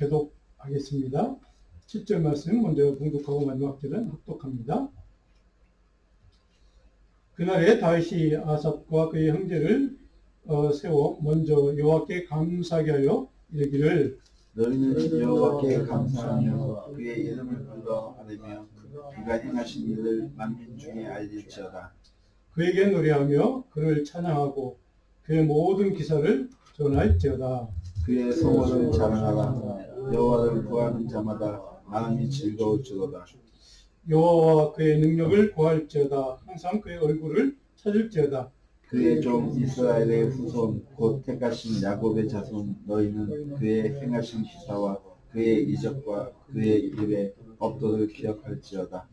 교독하겠습니다. 7절 말씀 먼저 봉독하고 마지막 절은 합독합니다. 그날에 다윗이 아삽과 그의 형제를 세워 먼저 여호와께 감사하게 하여 이르기를 너희는 여호와께 감사하며 그의 이름을 불러 아뢰며 그가 행하신 일을 만민 중에 알릴지어다. 그에게 노래하며 그를 찬양하고 그의 모든 기사를 전할지어다. 그의 소원을 자랑하라. 여호와를 구하는 자마다 마음이 즐거울지로다. 여호와와 그의 능력을 구할지어다. 항상 그의 얼굴을 찾을지어다. 그의 종 이스라엘의 후손 곧 택하신 야곱의 자손 너희는 그의 행하신 기사와 그의 이적과 그의 일의 업도를 기억할지어다.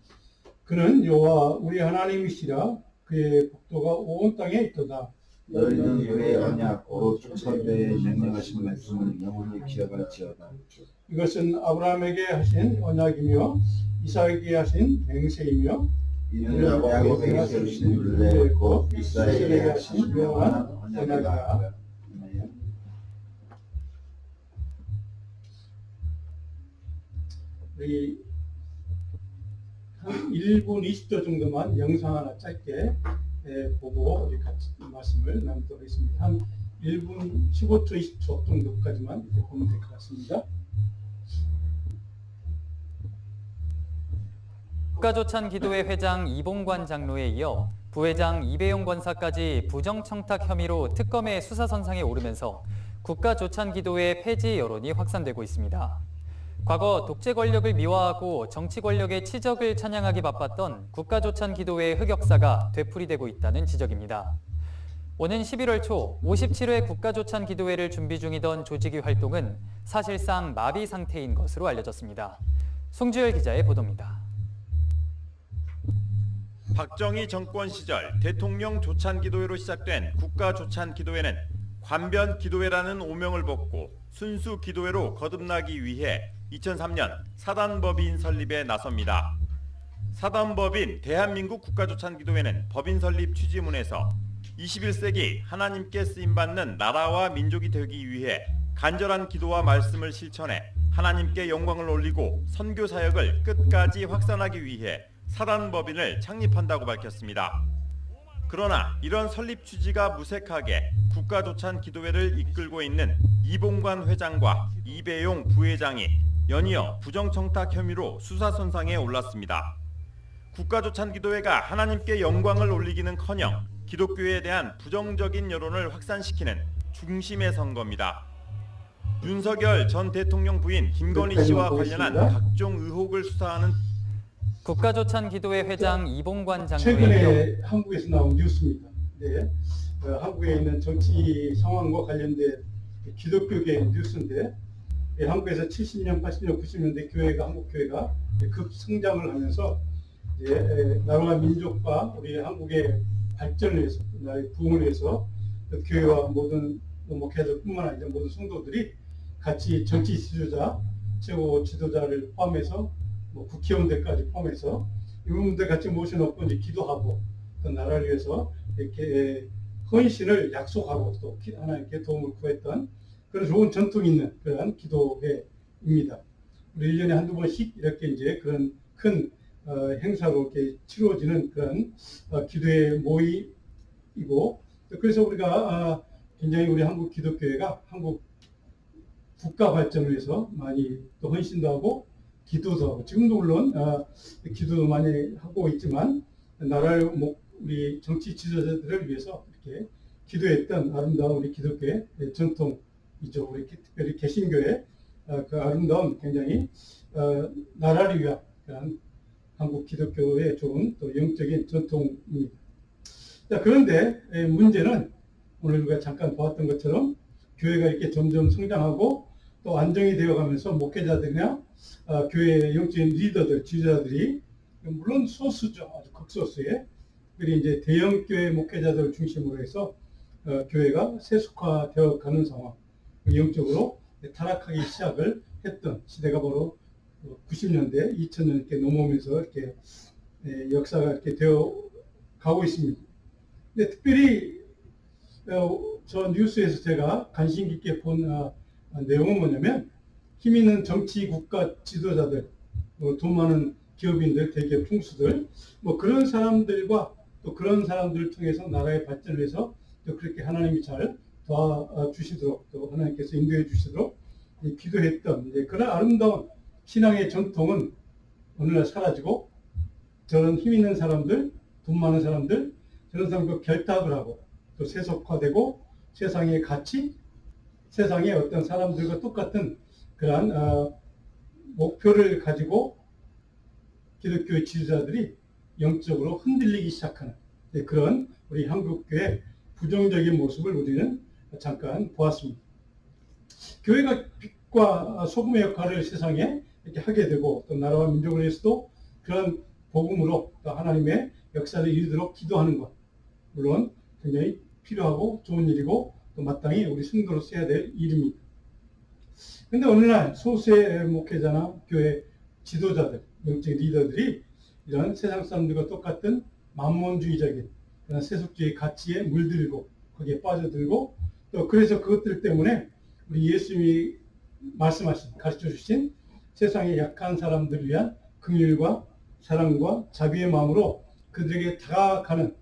그는 여호와 우리 하나님이시라. 그의 복도가 온 땅에 있도다. 너희는 그의 언약 곧 천대에 명령하신 말씀을 영원히 기억할지어다. 이것은 아브라함에게 하신 언약이며 이삭에게 하신 맹세이며 이는 야곱에게 세우신 율례 곧 이스라엘에게 하신 영원한 언약이다. 우리 한 1분 20초 정도만 영상 하나 짧게 보고 우리 같이 말씀을 나누도록 하겠습니다. 한 1분 15초 20초 정도까지만 이렇게 보면 될 것 같습니다. 국가조찬기도회 회장 이봉관 장로에 이어 부회장 이배용 권사까지 부정청탁 혐의로 특검의 수사선상에 오르면서 국가조찬기도회 폐지 여론이 확산되고 있습니다. 과거 독재 권력을 미화하고 정치 권력의 치적을 찬양하기 바빴던 국가조찬기도회의 흑역사가 되풀이되고 있다는 지적입니다. 오는 11월 초 57회 국가조찬기도회를 준비 중이던 조직위 활동은 사실상 마비 상태인 것으로 알려졌습니다. 송주열 기자의 보도입니다. 박정희 정권 시절 대통령 조찬기도회로 시작된 국가조찬기도회는 관변기도회라는 오명을 벗고 순수 기도회로 거듭나기 위해 2003년 사단법인 설립에 나섭니다. 사단법인 대한민국 국가조찬기도회는 법인 설립 취지문에서 21세기 하나님께 쓰임받는 나라와 민족이 되기 위해 간절한 기도와 말씀을 실천해 하나님께 영광을 올리고 선교 사역을 끝까지 확산하기 위해 사단법인을 창립한다고 밝혔습니다. 그러나 이런 설립 취지가 무색하게 국가조찬기도회를 이끌고 있는 이봉관 회장과 이배용 부회장이 연이어 부정청탁 혐의로 수사선상에 올랐습니다. 국가조찬기도회가 하나님께 영광을 올리기는커녕 기독교에 대한 부정적인 여론을 확산시키는 중심에 선 겁니다. 윤석열 전 대통령 부인 김건희 씨와 관련한 각종 의혹을 수사하는 국가조찬기도회 회장 이봉관 장로의 최근에 한국에서 나온 뉴스입니다. 네, 한국에 있는 정치 상황과 관련된 기독교계 뉴스인데 한국에서 70년, 80년, 90년대 교회가 한국 교회가 급성장을 하면서 이제 나라와 민족과 우리 한국의 발전을 위해서, 나라의 부흥을 위해서 교회와 모든 목회자뿐만 아니라 모든 성도들이 같이 정치 지도자, 최고 지도자를 포함해서 국회의원들까지 포함해서 이분들 같이 모셔놓고 이제 기도하고 또 나라를 위해서 이렇게 헌신을 약속하고 또 하나님께 도움을 구했던 그런 좋은 전통이 있는 그런 기도회입니다. 우리 1년에 한두 번씩 이렇게 이제 그런 큰 행사로 이렇게 치러지는 그런 기도회 모임이고 그래서 우리가 굉장히 우리 한국 기독교회가 한국 국가 발전을 위해서 많이 또 헌신도 하고 기도도 하고 지금도 물론 기도도 많이 하고 있지만 나라를 우리 정치 지도자들을 위해서 이렇게 기도했던 아름다운 우리 기독교의 전통이죠. 우리 특별히 개신교의 그 아름다운 굉장히 나라를 위한 그런 한국 기독교의 좋은 또 영적인 전통입니다. 자, 그런데 문제는 오늘 우리가 잠깐 보았던 것처럼 교회가 이렇게 점점 성장하고 또 안정이 되어가면서 목회자들이나 교회의 영적인 리더들, 지도자들이 물론 소수죠, 아주 극소수의 특별히 이제 대형 교회 목회자들을 중심으로 해서 교회가 세속화되어 가는 상황, 영적으로 타락하기 시작을 했던 시대가 바로 90년대, 2000년 이렇게 넘어오면서 이렇게 역사가 이렇게 되어 가고 있습니다. 근데 특별히 저 뉴스에서 제가 관심 깊게 본 내용은 뭐냐면 힘 있는 정치 국가 지도자들, 돈 많은 기업인들, 대기업 총수들, 그런 사람들과 또 그런 사람들을 통해서 나라의 발전을 위해서 또 그렇게 하나님이 잘 도와주시도록 또 하나님께서 인도해 주시도록 기도했던 그런 아름다운 신앙의 전통은 오늘날 사라지고 저런 힘 있는 사람들, 돈 많은 사람들, 저런 사람과 결탁을 하고 또 세속화되고 세상의 가치, 세상의 어떤 사람들과 똑같은 그러한 목표를 가지고 기독교의 지도자들이 영적으로 흔들리기 시작하는 그런 우리 한국교회 부정적인 모습을 우리는 잠깐 보았습니다. 교회가 빛과 소금의 역할을 세상에 이렇게 하게 되고 또 나라와 민족을 위해서도 그런 복음으로 또 하나님의 역사를 이루도록 기도하는 것, 물론 굉장히 필요하고 좋은 일이고 또 마땅히 우리 성도로서 해야 될 일입니다. 그런데 오늘날 소수의 목회자나 교회 지도자들, 영적 리더들이 이런 세상 사람들과 똑같은 만몬주의적인 그런 세속주의 가치에 물들고 거기에 빠져들고 또 그래서 그것들 때문에 우리 예수님이 말씀하신, 가르쳐 주신 세상의 약한 사람들을 위한 긍휼과 사랑과 자비의 마음으로 그들에게 다가가는,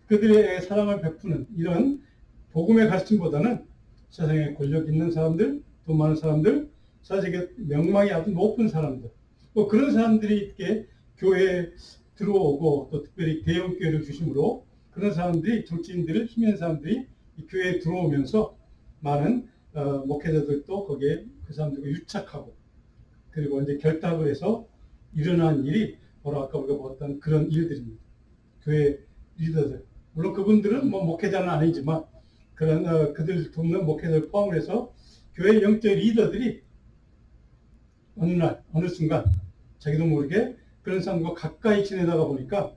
그들의 사랑을 베푸는 이런 복음의 가르침보다는 세상에 권력 있는 사람들, 돈 많은 사람들, 사실 명망이 아주 높은 사람들, 그런 사람들이 이렇게 교회에 들어오고 또 특별히 대형교회를 중심으로 그런 사람들이, 정치인들을, 힘 있는 사람들이 이 교회에 들어오면서 많은 목회자들도 거기에 그 사람들과 유착하고 그리고 이제 결탁을 해서 일어난 일이 바로 아까 우리가 보았던 그런 일들입니다. 교회 리더들, 물론 그분들은 목회자는 아니지만 그런 그들 돕는 목회자를 포함을 해서 교회 영적 리더들이 어느 날 어느 순간 자기도 모르게 그런 사람과 가까이 지내다가 보니까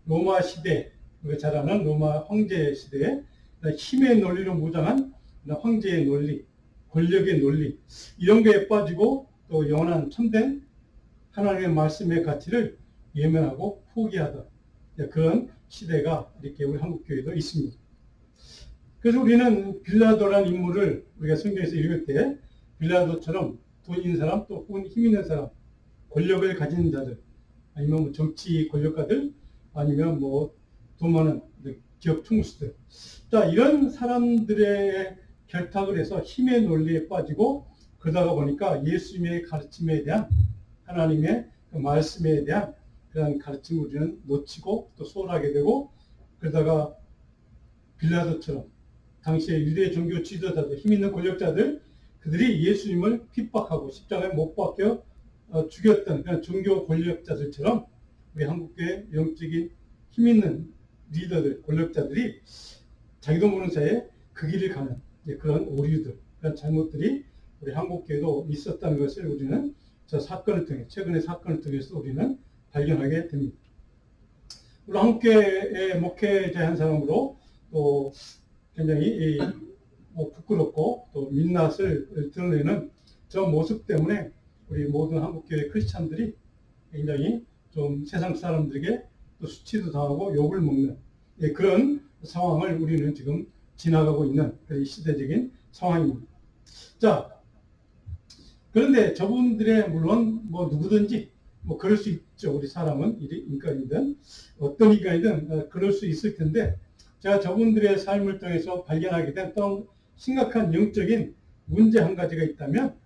로마 시대, 우리가 잘 아는 로마 황제 시대에 힘의 논리로 무장한 황제의 논리, 권력의 논리, 이런 거에 빠지고 또 영원한 참된 하나님의 말씀의 가치를 예면하고 포기하던 그런 시대가 이렇게 우리 한국교회도 있습니다. 그래서 우리는 빌라도라는 인물을 우리가 성경에서 읽을 때 빌라도처럼 돈 있는 사람 또 혹은 힘 있는 사람, 권력을 가진 자들, 아니면 정치 권력가들, 아니면 돈 많은 기업 총수들, 자, 이런 사람들의 결탁을 해서 힘의 논리에 빠지고 그러다가 보니까 예수님의 가르침에 대한, 하나님의 그 말씀에 대한 그런 가르침을 우리는 놓치고 또 소홀하게 되고, 그러다가 빌라도처럼 당시의 유대 종교 지도자들, 힘 있는 권력자들, 그들이 예수님을 핍박하고 십자가에 못 박혀 죽였던 그런 종교 권력자들처럼 우리 한국교회 영적인 힘 있는 리더들, 권력자들이 자기도 모르는 사이에 그 길을 가는 그런 오류들, 그런 잘못들이 우리 한국교회도 있었다는 것을 우리는 저 사건을 통해, 최근의 사건을 통해서 우리는 발견하게 됩니다. 우리 한국교회의 목회자 한 사람으로 또 굉장히 부끄럽고 또 민낯을 드러내는 저 모습 때문에 우리 모든 한국교회 크리스찬들이 굉장히 좀 세상 사람들에게 또 수치도 당하고 욕을 먹는 그런 상황을 우리는 지금 지나가고 있는 그런 시대적인 상황입니다. 자, 그런데 저분들의 물론 누구든지 그럴 수 있죠. 우리 사람은 인간이든 어떤 인간이든 그럴 수 있을 텐데, 제가 저분들의 삶을 통해서 발견하게 된 또 심각한 영적인 문제 한 가지가 있다면,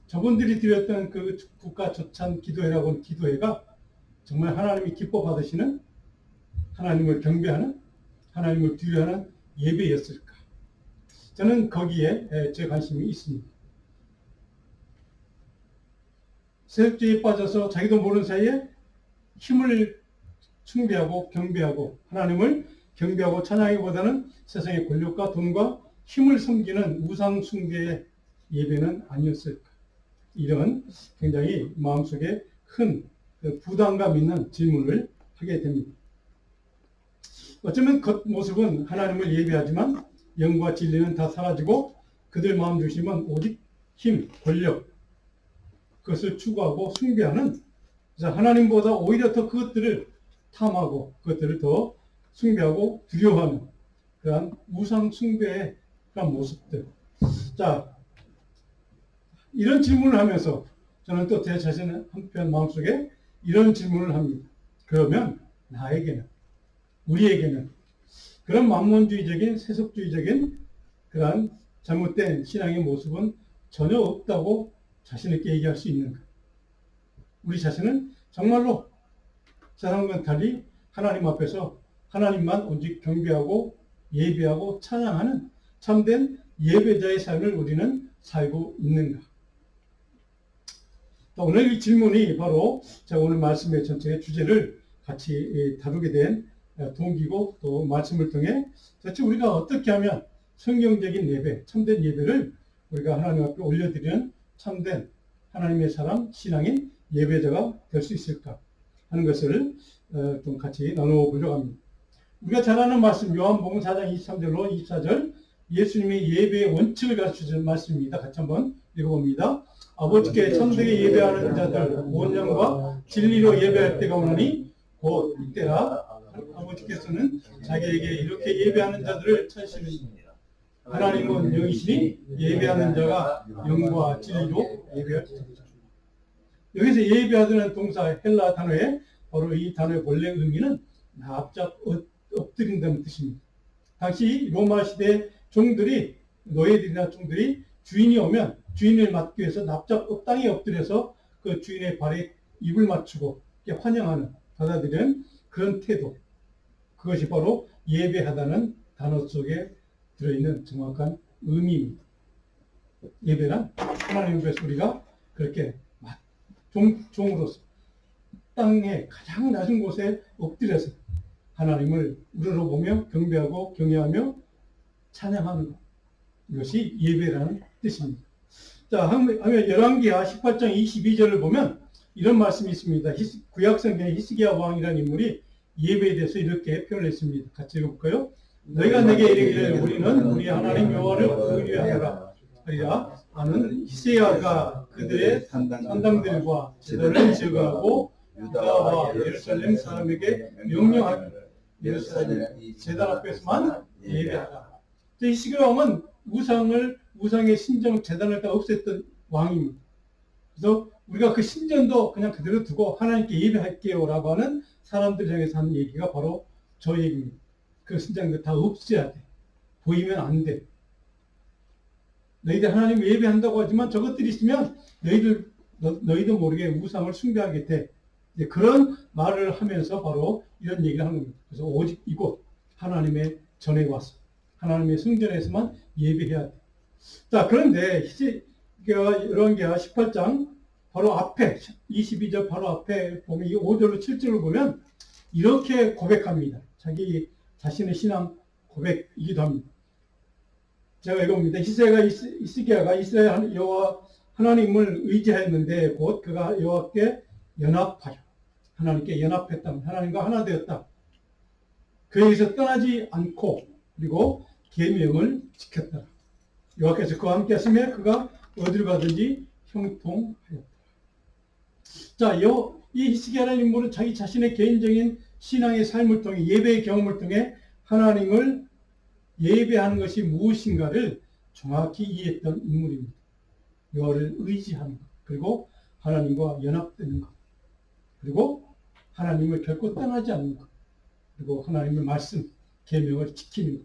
저분들이 드렸던 그 국가 조찬 기도회라고 하는 기도회가 정말 하나님이 기뻐 받으시는, 하나님을 경배하는, 하나님을 두려워하는 예배였을까? 저는 거기에 제 관심이 있습니다. 세속주의에 빠져서 자기도 모르는 사이에 힘을 숭배하고 경배하고 하나님을 경배하고 찬양하기보다는 세상의 권력과 돈과 힘을 섬기는 우상 숭배의 예배는 아니었을까? 이런 굉장히 마음속에 큰 부담감 있는 질문을 하게 됩니다. 어쩌면 겉모습은 하나님을 예배하지만 영과 진리는 다 사라지고 그들 마음 중심은 오직 힘, 권력, 그것을 추구하고 숭배하는, 하나님보다 오히려 더 그것들을 탐하고 그것들을 더 숭배하고 두려워하는 그러한 우상 숭배의 그런 모습들. 자, 이런 질문을 하면서 저는 또 제 자신의 한편 마음속에 이런 질문을 합니다. 그러면 나에게는, 우리에게는 그런 만몬주의적인 세속주의적인 그러한 잘못된 신앙의 모습은 전혀 없다고 자신 있게 얘기할 수 있는가? 우리 자신은 정말로 세상과는 달리 하나님 앞에서 하나님만 오직 경배하고 예배하고 찬양하는 참된 예배자의 삶을 우리는 살고 있는가? 오늘 이 질문이 바로 제가 오늘 말씀의 전체의 주제를 같이 다루게 된 동기고 또 말씀을 통해 도대체 우리가 어떻게 하면 성경적인 예배, 참된 예배를 우리가 하나님 앞에 올려드리는 참된 하나님의 사람, 신앙인 예배자가 될 수 있을까 하는 것을 좀 같이 나눠보려고 합니다. 우리가 잘 아는 말씀 요한복음 4장 23절로 24절 예수님의 예배의 원칙을 가르쳐주는 말씀입니다. 같이 한번 읽어봅니다. 아버지께 참되게 예배하는 자들 온영과 진리로 예배할 때가 오나니 곧 이때라. 아버지께서는 자기에게 이렇게 예배하는 자들을 찾으시느니라. 하나님은 영이시니 예배하는 자가 영과 진리로 예배할 것이다. 여기서 예배하다는 동사 헬라 단어에 바로 이 단어의 본래 의미는 납작 엎드린다는 뜻입니다. 당시 로마 시대 종들이 노예들이나 종들이 주인이 오면 주인을 맞기 위해서 납작 땅에 엎드려서 그 주인의 발에 입을 맞추고 환영하는 받아들이는 그런 태도, 그것이 바로 예배하다는 단어 속에 들어있는 정확한 의미입니다. 예배란 하나님 앞에서 우리가 그렇게 종으로서 땅의 가장 낮은 곳에 엎드려서 하나님을 우러러보며 경배하고 경외하며 찬양하는 것, 이것이 예배라는 뜻입니다. 자, 열왕기하 18장 22절을 보면 이런 말씀이 있습니다. 구약성경에 히스기야 왕이라는 인물이 예배에 대해서 이렇게 표현을 했습니다. 같이 읽어볼까요? 너희가 내게 이르기를 우리는 우리 하나님 여호와를 의뢰하노라 하리라. 나는 히스기야가 그들의 산당들과 제단을 제거하고 유다와 예루살렘 사람에게 명령하기를 예루살렘 제단 앞에서만 예배하라. 히스기야 왕은 우상의 신전 제단을 다 없앴던 왕입니다. 그래서 우리가 그 신전도 그냥 그대로 두고 하나님께 예배할게요 라고 하는 사람들 향해서 하는 얘기가 바로 저 얘기입니다. 그 신전도 다 없애야 돼. 보이면 안 돼. 너희들 하나님 예배한다고 하지만 저것들이 있으면 너희도 모르게 우상을 숭배하게 돼. 이제 그런 말을 하면서 바로 이런 얘기를 하는 겁니다. 그래서 오직 이곳 하나님의 전에 와서 하나님의 성전에서만 예배해야 돼. 자, 그런데 열왕기하 18장 바로 앞에 22절 바로 앞에 보면 이 5절로 7절을 보면 이렇게 고백합니다. 자기 자신의 신앙 고백이기도 합니다. 제가 읽어봅니다. 히스기야가 이스라엘 여호와 하나님을 의지하였는데 곧 그가 여호와께 연합하여 하나님께 연합했다. 하나님과 하나 되었다. 그에게서 떠나지 않고 그리고 계명을 지켰다. 여호와께서 그와 함께 하시며 그가 어디로 가든지 형통하였다. 자, 이 히스기야라는 인물은 자기 자신의 개인적인 신앙의 삶을 통해 예배의 경험을 통해 하나님을 예배하는 것이 무엇인가를 정확히 이해했던 인물입니다. 여호와를 의지하는 것, 그리고 하나님과 연합되는 것, 그리고 하나님을 결코 떠나지 않는 것, 그리고 하나님의 말씀, 계명을 지키는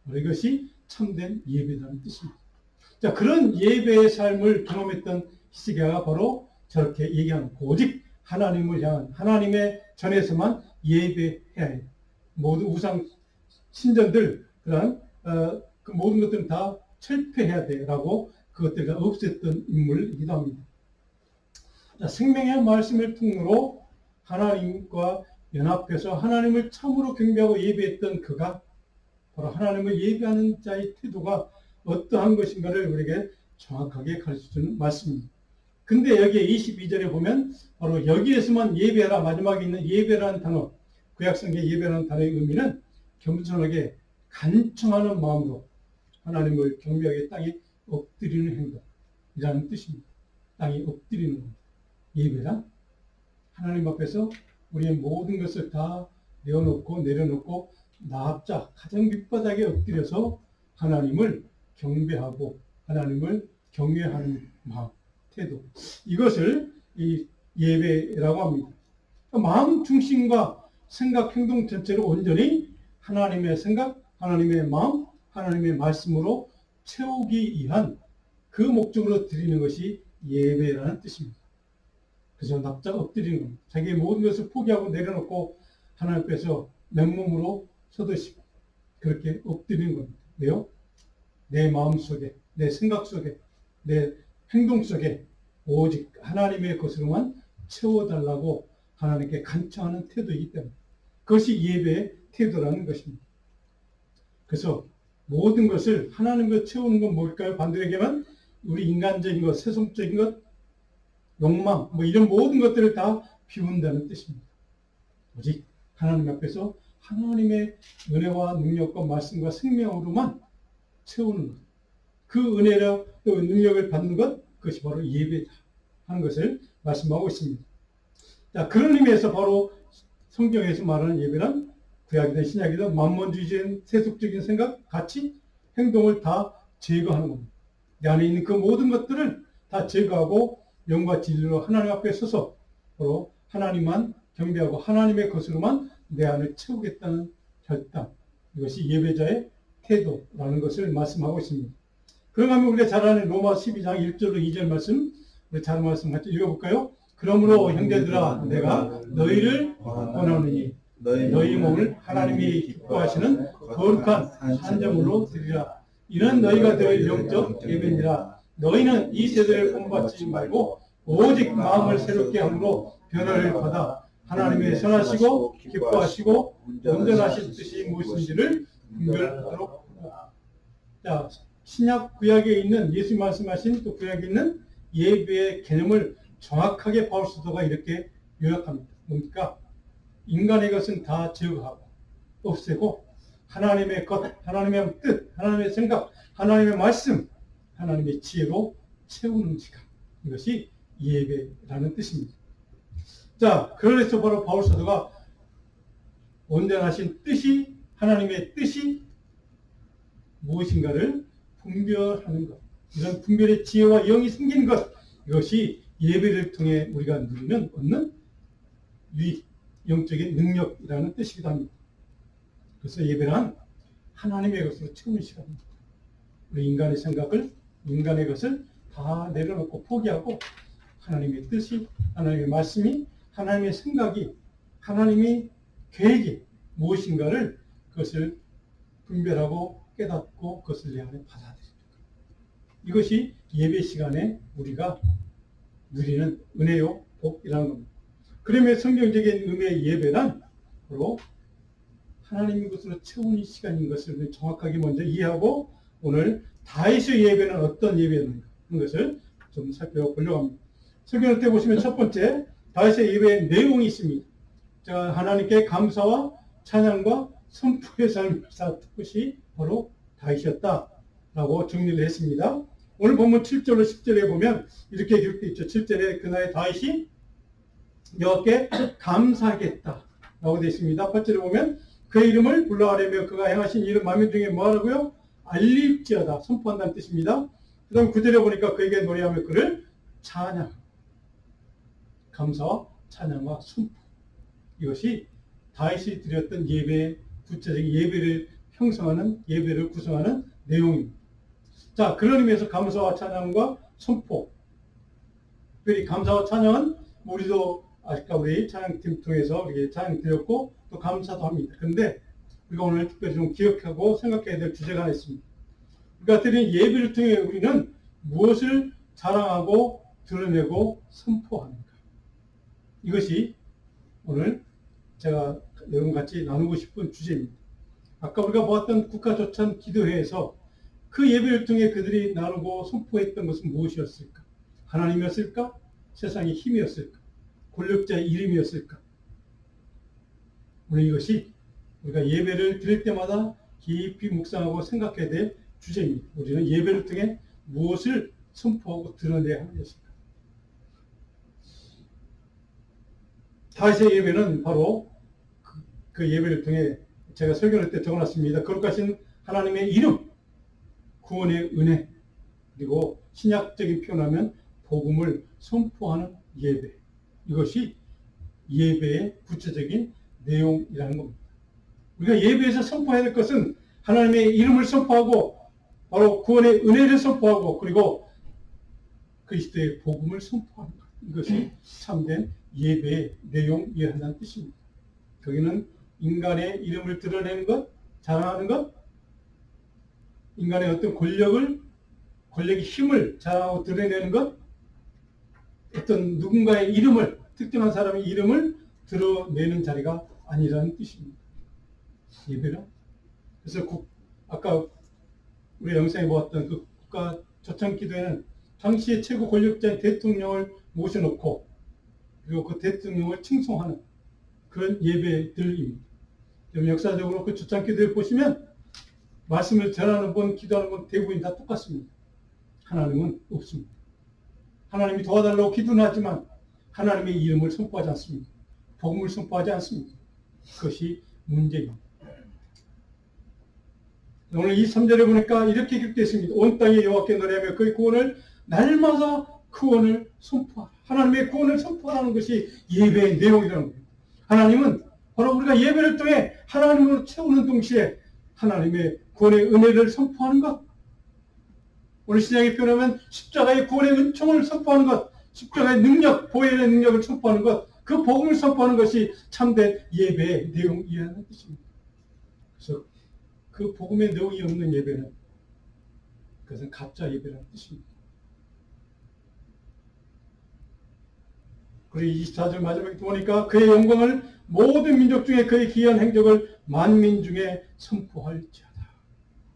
것. 이것이 참된 예배라는 뜻입니다. 자, 그런 예배의 삶을 경험했던 히스기야가 바로 저렇게 얘기하는 오직 하나님을 향한 하나님의 전에서만 예배해야 해요. 모든 우상 신전들 그런 그 모든 것들은 다 철폐해야 돼라고 그것들을 없앴던 인물이기도 합니다. 자, 생명의 말씀을 통으로 하나님과 연합해서 하나님을 참으로 경배하고 예배했던 그가 바로 하나님을 예배하는 자의 태도가 어떠한 것인가를 우리에게 정확하게 가르쳐주는 말씀입니다. 근데 여기에 22절에 보면 바로 여기에서만 예배하라 마지막에 있는 예배라는 단어, 구약성경 예배라는 단어의 의미는 겸손하게 간청하는 마음으로 하나님을 경배하게 땅에 엎드리는 행동이라는 뜻입니다. 땅에 엎드리는 겁니다. 예배란 하나님 앞에서 우리의 모든 것을 다 내려놓고 납작 가장 밑바닥에 엎드려서 하나님을 경배하고 하나님을 경외하는 마음, 태도. 이것을 이 예배라고 합니다. 마음 중심과 생각, 행동 전체를 온전히 하나님의 생각, 하나님의 마음, 하나님의 말씀으로 채우기 위한 그 목적으로 드리는 것이 예배라는 뜻입니다. 그래서 납작 엎드리는 겁니다. 자기의 모든 것을 포기하고 내려놓고 하나님 앞에서 맨몸으로 서드시고 그렇게 엎드리는 겁니다. 왜요? 내 마음 속에, 내 생각 속에, 내 행동 속에 오직 하나님의 것으로만 채워달라고 하나님께 간청하는 태도이기 때문에 그것이 예배의 태도라는 것입니다. 그래서 모든 것을 하나님과 채우는 건 뭘까요? 반대에게만 우리 인간적인 것, 세속적인 것, 욕망, 이런 모든 것들을 다 비운다는 뜻입니다. 오직 하나님 앞에서 하나님의 은혜와 능력과 말씀과 생명으로만 채우는 것. 그 은혜와 또 능력을 받는 것, 그것이 바로 예배다 하는 것을 말씀하고 있습니다. 자, 그런 의미에서 바로 성경에서 말하는 예배란 구약이든 신약이든 만몬주의적인 세속적인 생각, 가치, 행동을 다 제거하는 겁니다. 내 안에 있는 그 모든 것들을 다 제거하고 영과 진리로 하나님 앞에 서서 바로 하나님만 경배하고 하나님의 것으로만 내 안을 채우겠다는 결단, 이것이 예배자의 태도라는 것을 말씀하고 있습니다. 그러면 우리가 잘 아는 로마 12장 1절로 2절 말씀, 우리 잘 말씀 같이 읽어볼까요? 그러므로 형제들아 내가 너희를 권하노니 너희 몸을 하나님이 기뻐하시는 거룩한 산제물로 드리라. 이는 너희가 드릴 영적 예배니라. 너희는 이 세대를 본받지 말고 오직 마음을 새롭게 함으로 변화를 받아 하나님의 선하시고 기뻐하시고 온전하신 뜻이 무엇인지를 분별하도록 하라. 자, 신약 구약에 있는 예수 말씀하신 또 구약에 있는 예배의 개념을 정확하게 바울 사도가 이렇게 요약합니다. 뭡니까? 인간의 것은 다 제거하고 없애고 하나님의 것, 하나님의 뜻, 하나님의 생각, 하나님의 말씀, 하나님의 지혜로 채우는 시간. 이것이 예배라는 뜻입니다. 자, 그래서 바로 바울 사도가 온전하신 뜻이, 하나님의 뜻이 무엇인가를 분별하는 것. 이런 분별의 지혜와 영이 생긴 것. 이것이 예배를 통해 우리가 누리는, 얻는 유익, 영적인 능력이라는 뜻이기도 합니다. 그래서 예배란 하나님의 것으로 채우는 시간입니다. 우리 인간의 생각을, 인간의 것을 다 내려놓고 포기하고 하나님의 뜻이, 하나님의 말씀이, 하나님의 생각이, 하나님의 계획이 무엇인가를 그것을 분별하고 깨닫고 그것을 내 안에 받아들입니다. 이것이 예배 시간에 우리가 누리는 은혜요, 복이라는 겁니다. 그러면 성경적인 의미의 예배란 바로 하나님의 것으로 채우는 시간인 것을 정확하게 먼저 이해하고 오늘 다윗의 예배는 어떤 예배인가 하는 것을 좀 살펴보려고 합니다. 성경을 때 보시면 첫 번째 다윗의 예배의 내용이 있습니다. 자, 하나님께 감사와 찬양과 선포의 삶을 산 것이 바로 다윗이었다라고 정리를 했습니다. 오늘 본문 7절로 10절에 보면 이렇게 기록되어 있죠. 7절에 그날의 다윗이 여호와께 감사하겠다라고 되어 있습니다. 8절에 보면 그의 이름을 불러하려며 그가 행하신 일은 만민 중에 뭐하라고요? 알릴지어다, 선포한다는 뜻입니다. 그 다음 9절에 보니까 그에게 노래하며 그를 찬양, 감사와 찬양과 선포, 이것이 다윗이 드렸던 예배의 구체적인 예배를 형성하는, 예배를 구성하는 내용입니다. 자, 그런 의미에서 감사와 찬양과 선포, 특별히 감사와 찬양은 우리도 아까 우리 찬양팀 통해서 우리 찬양 드렸고 또 감사도 합니다. 그런데 우리가 오늘 특별히 좀 기억하고 생각해야 될 주제가 하나 있습니다. 우리가 드린 예배를 통해 우리는 무엇을 자랑하고 드러내고 선포하는가? 이것이 오늘 제가 여러분 같이 나누고 싶은 주제입니다. 아까 우리가 보았던 국가조찬 기도회에서 그 예배를 통해 그들이 나누고 선포했던 것은 무엇이었을까? 하나님이었을까? 세상의 힘이었을까? 권력자의 이름이었을까? 오늘 이것이 우리가 예배를 드릴 때마다 깊이 묵상하고 생각해야 될 주제입니다. 우리는 예배를 통해 무엇을 선포하고 드러내야 하는 것일까? 다윗의 예배는 바로 그 예배를 통해 제가 설교할 때 적어놨습니다. 거룩하신 하나님의 이름, 구원의 은혜, 그리고 신약적인 표현하면 복음을 선포하는 예배. 이것이 예배의 구체적인 내용이라는 겁니다. 우리가 예배에서 선포해야 될 것은 하나님의 이름을 선포하고 바로 구원의 은혜를 선포하고 그리고 그리스도의 복음을 선포하는 것. 이것이 참된 예배의 내용이어야 한다는 뜻입니다. 거기는 인간의 이름을 드러내는 것, 자랑하는 것, 인간의 어떤 권력의 힘을 자랑하고 드러내는 것, 어떤 누군가의 이름을, 특정한 사람의 이름을 드러내는 자리가 아니라는 뜻입니다. 예배는. 그래서 아까 우리 영상에 보았던 그 국가 초창기도에는 당시의 최고 권력자인 대통령을 모셔놓고 그리고 그 대통령을 칭송하는 그런 예배들입니다. 역사적으로 그 초창기도에 보시면 말씀을 전하는 분, 기도하는 분 대부분 다 똑같습니다. 하나님은 없습니다. 하나님이 도와달라고 기도는 하지만 하나님의 이름을 선포하지 않습니다. 복음을 선포하지 않습니다. 그것이 문제입니다. 오늘 이 3절에 보니까 이렇게 기록되어 있습니다. 온 땅에 여호와께 노래하며 그의 구원을 날마다 구원을 선포하라. 하나님의 구원을 선포하라는 것이 예배의 내용이라는 겁니다. 하나님은 바로 우리가 예배를 통해 하나님으로 채우는 동시에 하나님의 구원의 은혜를 선포하는 것, 오늘 신약에 표현하면 십자가의 구원의 은총을 선포하는 것, 십자가의 능력, 보혈의 능력을 선포하는 것, 그 복음을 선포하는 것이 참된 예배의 내용이라는 뜻입니다. 그래서 그 복음의 내용이 없는 예배는 그것은 가짜 예배라는 뜻입니다. 그리고 24절 마지막에 보니까 그의 영광을 모든 민족 중에 그의 기이한 행적을 만민 중에 선포할지어다.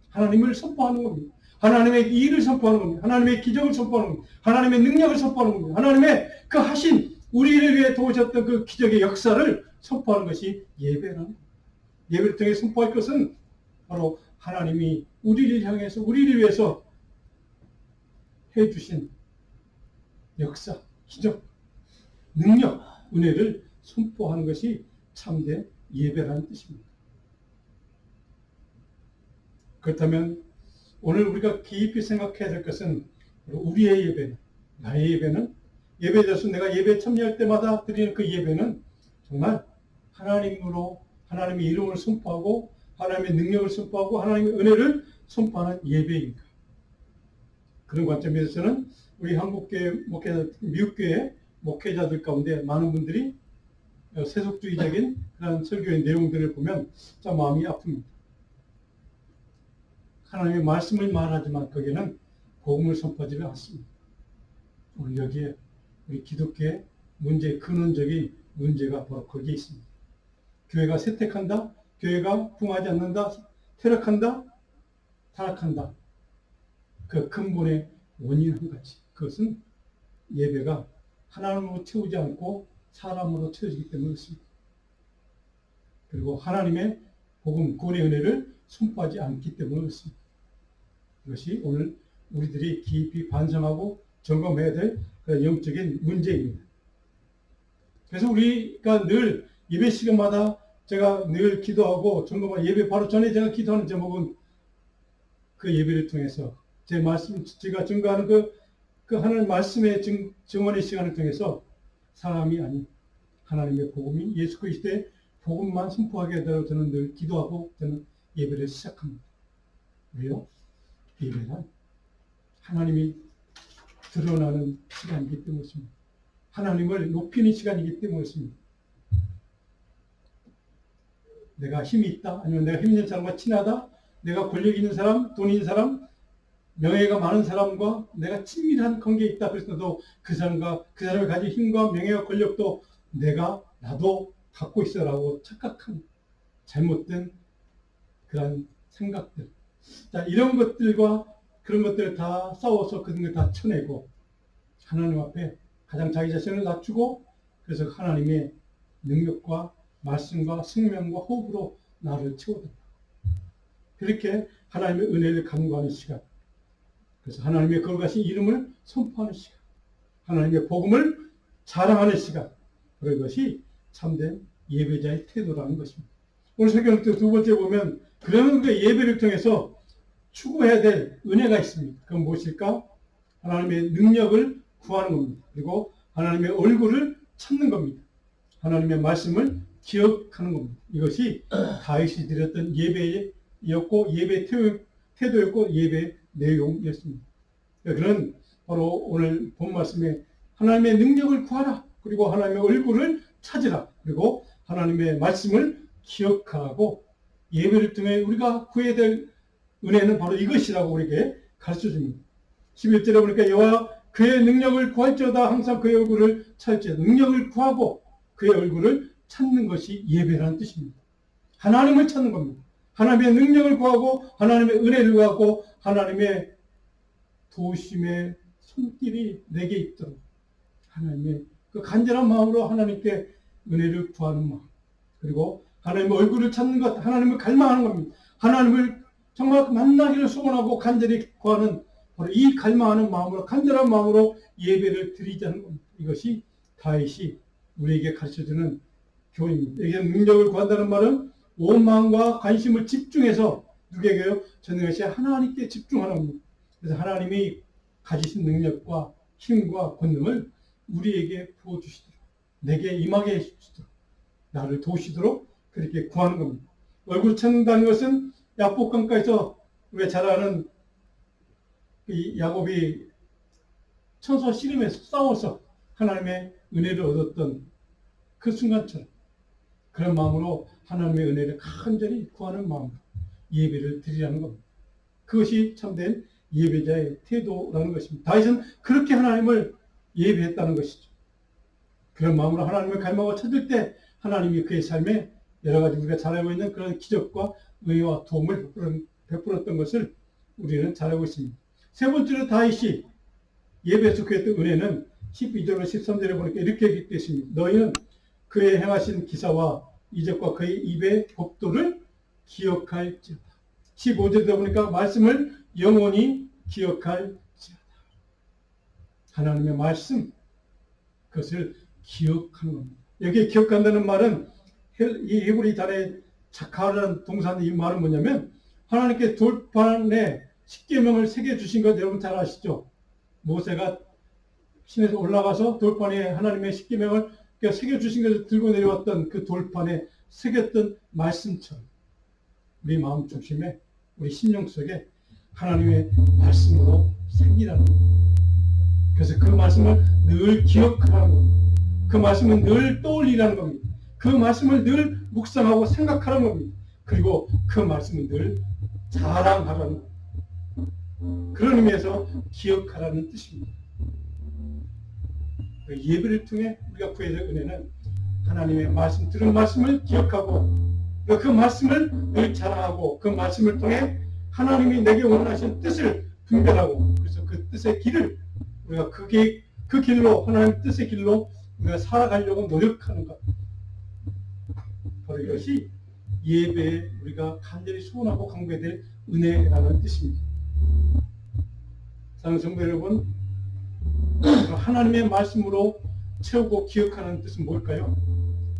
하나님을 선포하는 겁니다. 하나님의 일을 선포하는 겁니다. 하나님의 기적을 선포하는 겁니다. 하나님의 능력을 선포하는 겁니다. 하나님의 그 하신 우리를 위해 도우셨던 그 기적의 역사를 선포하는 것이 예배라는 겁니다. 예배를 통해 선포할 것은 바로 하나님이 우리를 향해서 우리를 위해서 해주신 역사, 기적, 능력, 은혜를 선포하는 것이 참된 예배라는 뜻입니다. 그렇다면 오늘 우리가 깊이 생각해야 될 것은 우리의 예배는, 나의 예배는, 예배에 대해서 내가 예배에 참여할 때마다 드리는 그 예배는 정말 하나님으로 하나님의 이름을 선포하고 하나님의 능력을 선포하고 하나님의 은혜를 선포하는 예배인가. 그런 관점에서는 우리 한국교회 목회자, 미국교회 목회자들 가운데 많은 분들이 세속주의적인 그런 설교의 내용들을 보면 참 마음이 아픕니다. 하나님의 말씀을 말하지만 거기에는 복음을 선포하지 않습니다. 오늘 여기에 우리 기독교의 문제의 근원적인 문제가 바로 거기에 있습니다. 교회가 세택한다, 교회가 부흥하지 않는다, 퇴락한다, 타락한다. 그 근본의 원인 한 가지. 그것은 예배가 하나님으로 채우지 않고 사람으로 채워지기 때문에 그렇습니다. 그리고 하나님의 복음, 구원의 은혜를 선포하지 않기 때문에 그렇습니다. 이것이 오늘 우리들이 깊이 반성하고 점검해야 될 그런 영적인 문제입니다. 그래서 우리가 늘 예배 시간마다 제가 늘 기도하고 점검하고 예배 바로 전에 제가 기도하는 제목은 그 예배를 통해서 제 말씀, 제가 증거하는 그 하나님 말씀의 증언의 시간을 통해서 사람이 아닌 하나님의 복음이 예수 그리스도의 복음만 선포하게 하도록 저는 늘 기도하고 저는 예배를 시작합니다. 왜요? 예배는 하나님이 드러나는 시간이기 때문입니다. 하나님을 높이는 시간이기 때문입니다. 내가 힘이 있다, 아니면 내가 힘 있는 사람과 친하다, 내가 권력 있는 사람, 돈 있는 사람, 명예가 많은 사람과 내가 친밀한 관계에 있다. 그래서 그 사람이 가진 힘과 명예와 권력도 나도 갖고 있어라고 착각한 잘못된 그런 생각들. 자, 이런 것들과 그런 것들을 다 싸워서 그런 걸 다 쳐내고 하나님 앞에 가장 자기 자신을 낮추고 그래서 하나님의 능력과 말씀과 생명과 호흡으로 나를 채워준다. 그렇게 하나님의 은혜를 간구하는 시간. 그래서 하나님의 거룩하신 이름을 선포하는 시간. 하나님의 복음을 자랑하는 시간. 그런 것이 참된 예배자의 태도라는 것입니다. 오늘 설교 두 번째 보면 그러면 그 예배를 통해서 추구해야 될 은혜가 있습니다. 그건 무엇일까? 하나님의 능력을 구하는 겁니다. 그리고 하나님의 얼굴을 찾는 겁니다. 하나님의 말씀을 기억하는 겁니다. 이것이 다윗이 드렸던 예배였고 예배 태도였고 예배 내용이었습니다. 그런 바로 오늘 본 말씀에 하나님의 능력을 구하라. 그리고 하나님의 얼굴을 찾으라. 그리고 하나님의 말씀을 기억하고 예배를 통해 우리가 구해야 될 은혜는 바로 이것이라고 우리에게 가르쳐 줍니다. 11절에 보니까 여호와 그의 능력을 구할지어다 항상 그의 얼굴을 찾을지어다. 능력을 구하고 그의 얼굴을 찾는 것이 예배라는 뜻입니다. 하나님을 찾는 겁니다. 하나님의 능력을 구하고 하나님의 은혜를 구하고 하나님의 도우심의 손길이 내게 있도록 하나님의 그 간절한 마음으로 하나님께 은혜를 구하는 마음, 그리고 하나님의 얼굴을 찾는 것, 하나님을 갈망하는 겁니다. 하나님을 정말 만나기를 소원하고 간절히 구하는 바로 이 갈망하는 마음으로, 간절한 마음으로 예배를 드리자는 겁니다. 이것이 다윗이 우리에게 가르쳐주는 교훈입니다. 이게 능력을 구한다는 말은 온 마음과 관심을 집중해서 누구에게요? 저는 것이 하나님께 집중하는 겁니다. 그래서 하나님이 가지신 능력과 힘과 권능을 우리에게 부어주시도록, 내게 임하게 해주시도록, 나를 도우시도록 그렇게 구하는 겁니다. 얼굴 찾는다는 것은 야복강가에서 우리가 잘 아는 이 야곱이 천사와 씨름해서 싸워서 하나님의 은혜를 얻었던 그 순간처럼 그런 마음으로 하나님의 은혜를 간절히 구하는 마음으로 예배를 드리라는 겁니다. 그것이 참된 예배자의 태도라는 것입니다. 다윗은 그렇게 하나님을 예배했다는 것이죠. 그런 마음으로 하나님을 갈망하고 찾을 때 하나님이 그의 삶에 여러 가지 우리가 잘 알고 있는 그런 기적과 의와 도움을 베풀었던 것을 우리는 잘 알고 있습니다. 세 번째로 다윗이 예배에서 구했던 은혜는 12절로 13절에 보니까 이렇게 얘기되어 있습니다. 너희는 그의 행하신 기사와 이적과 그의 입의 법도를 기억할지어다. 15절에 보니까 말씀을 영원히 기억할지어다. 하나님의 말씀, 그것을 기억하는 겁니다. 여기에 기억한다는 말은 이 히브리 단어의 자카라는 동사의 이 말은 뭐냐면 하나님께 돌판에 십계명을 새겨주신 것 여러분 잘 아시죠? 모세가 신에서 올라가서 돌판에 하나님의 십계명을 새겨주신 것을 들고 내려왔던 그 돌판에 새겼던 말씀처럼 우리 마음 중심에 우리 심령 속에 하나님의 말씀으로 새기라는 겁니다. 그래서 그 말씀을 늘 기억하라는 겁니다. 그 말씀을 늘 떠올리라는 겁니다. 그 말씀을 늘 묵상하고 생각하라는 겁니다. 그리고 그 말씀을 늘 자랑하라는 겁니다. 그런 의미에서 기억하라는 뜻입니다. 예배를 통해 우리가 구해야 될 은혜는 하나님의 말씀, 들은 말씀을 기억하고 그 말씀을 늘 자랑하고 그 말씀을 통해 하나님이 내게 원하신 뜻을 분별하고 그래서 그 뜻의 길을 우리가 그 길로 하나님의 뜻의 길로 우리가 살아가려고 노력하는 것. 바로 이것이 예배에 우리가 간절히 소원하고 강구해야 될 은혜라는 뜻입니다. 사랑하는 성도 여러분, 하나님의 말씀으로 채우고 기억하는 뜻은 뭘까요?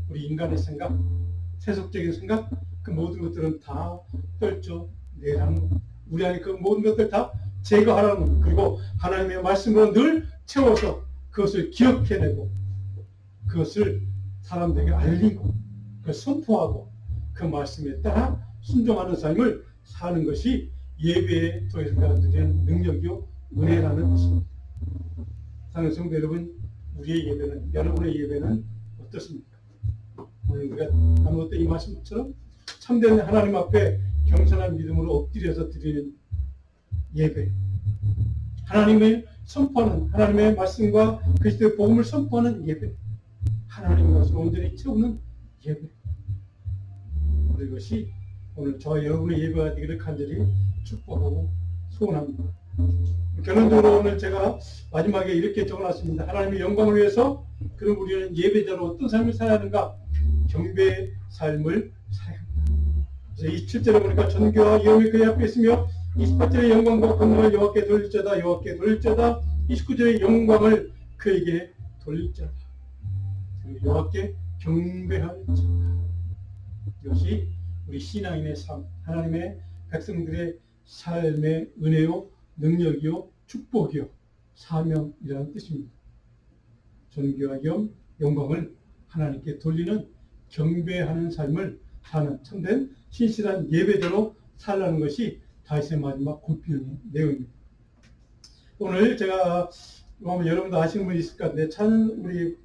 우리 인간의 생각, 세속적인 생각, 그 모든 것들은 다 떨쳐내라는 겁니다. 우리 안에 그 모든 것들 다 제거하라는 겁니다. 그리고 하나님의 말씀으로 늘 채워서 그것을 기억해내고 그것을 사람들에게 알리고 그걸 선포하고 그 말씀에 따라 순종하는 삶을 사는 것이 예배에 통해서 드리는 능력이요 은혜라는 뜻입니다. 사랑하는 성도 여러분, 우리의 예배는, 여러분의 예배는 어떻습니까? 오늘 우리가 아무것도 이 말씀처럼 참된 하나님 앞에 겸손한 믿음으로 엎드려서 드리는 예배, 하나님을 선포하는, 하나님의 말씀과 그리스도의 복음을 선포하는 예배, 하나님의 것을 온전히 채우는 예배. 이것이 오늘 저와 여러분의 예배가 되기를 간절히 축복하고 소원합니다. 결론적으로 오늘 제가 마지막에 이렇게 적어놨습니다. 하나님의 영광을 위해서 그럼 우리는 예배자로 어떤 삶을 살아야 하는가? 경배의 삶을 살아야 합니다. 그래서 27절에 보니까 전교와 여호와의 그의 앞에 있으며 28절의 영광과 권능을 여호와께 돌릴자다, 여호와께 돌릴자다, 29절의 영광을 그에게 돌릴자다. 그리고 여호와께 경배할자다. 이것이 우리 신앙인의 삶, 하나님의 백성들의 삶의 은혜요, 능력이요, 축복이요. 사명이라는 뜻입니다. 존귀와 영광을 하나님께 돌리는 경배하는 삶을 사는 참된 신실한 예배자로 살라는 것이 다윗의 마지막 고비의 내용입니다. 오늘 제가 여러분도 아시는 분이 있을 것 같은데 우리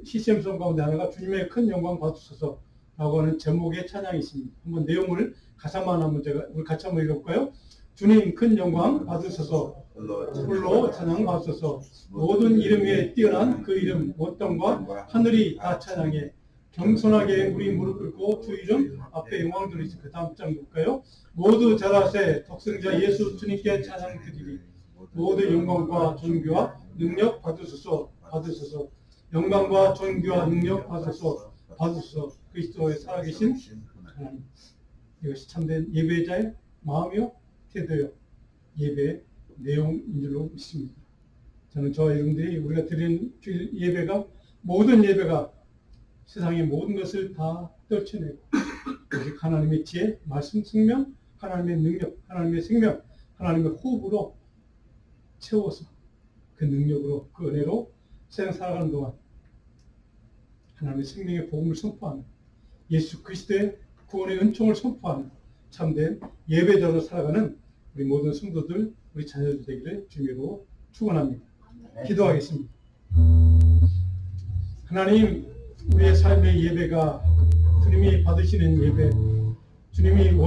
CCM송 가운데 하나가 주님의 큰 영광 받으소서 라고 하는 제목의 찬양이 있습니다. 한번 내용을 가사만 한번 우리 같이 한번 읽어볼까요? 주님 큰 영광 받으소서 홀로 찬양 받으소서 모든 이름 위에 뛰어난 그 이름 원땅과 하늘이 다 찬양해 겸손하게 우리 무릎 꿇고 주 이름 앞에 영광 돌리시. 그 다음 장 볼까요? 모두 절하세 독생자 예수 주님께 찬양 드리리. 모든 영광과 존귀와 능력 받으소서 영광과 존귀와 능력 받으소서 그리스도의 살아계신 하나님. 이것이 참된 예배자의 마음이요 태도요 예배의 내용인 줄로 믿습니다. 저는 저와 여러분들이 우리가 드리는 주일 예배가 모든 예배가 세상의 모든 것을 다 떨쳐내고 오직 하나님의 지혜, 말씀, 생명, 하나님의 능력, 하나님의 생명, 하나님의 호흡으로 채워서 그 능력으로 그 은혜로 세상 살아가는 동안 하나님의 생명의 복음을 선포하는 예수 그리스도의 구원의 은총을 선포하는 참된 예배자로 살아가는 우리 모든 성도들, 우리 자녀들 되기를 주님으로 축원합니다. 기도하겠습니다. 하나님, 우리의 삶의 예배가 주님이 받으시는 예배, 주님이 원하시는